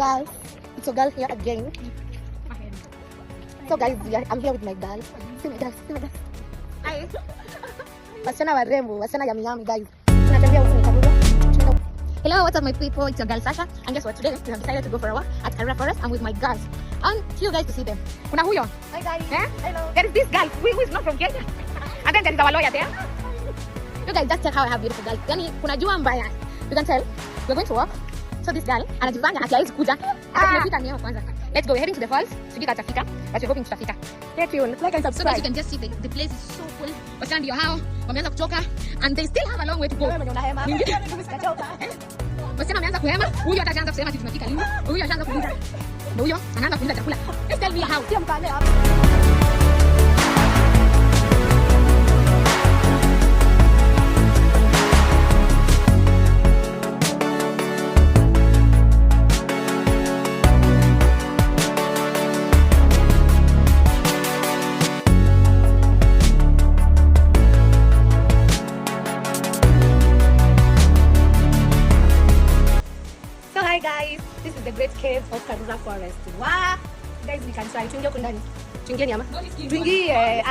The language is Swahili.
guys, it's your girl here again. So guys, I'm here with my girl. See my girl, see my girl. Hi. Wasichana warembo, wasichana yummy yummy guys. Tunatembea huko nikabuga. Hello, what's up my people? It's your girl Sasha. And guess what? Today we have decided to go for a walk at Karura Forest. I'm with my girls. And you guys to see them. Kuna huyo. Hi guys. Eh? Hello. There is this girl who is not from Kenya. And then there is our lawyer there. You guys just check how I have beautiful girls. Yani kuna jua mbaya. You can tell. We're going to walk. So this girl anajifanya ati haizi kuja. Tumefika ni kwanza. Let's go. We're heading to the falls. Sijui katafika. But we're hoping tutafika. Stay tuned. Like and So subscribe. guys, you can just see the place is so cool. Wasichana ndio hao wameanza kutoka and they still have a long way to go. Wewe mwenye unahema. Wasichana wameanza kuhema. Huyo ataanza kusema ati tunafika lini. Huyo anaanza kuuliza. Ndio huyo anaanza kuuliza chakula. Just tell me how. Sio mkane hapa. So hi guys, this is the great cave of Karura Forest. Wow, guys, we can try. Tuingie huko ndani. Tuingie nyama. Tuingie.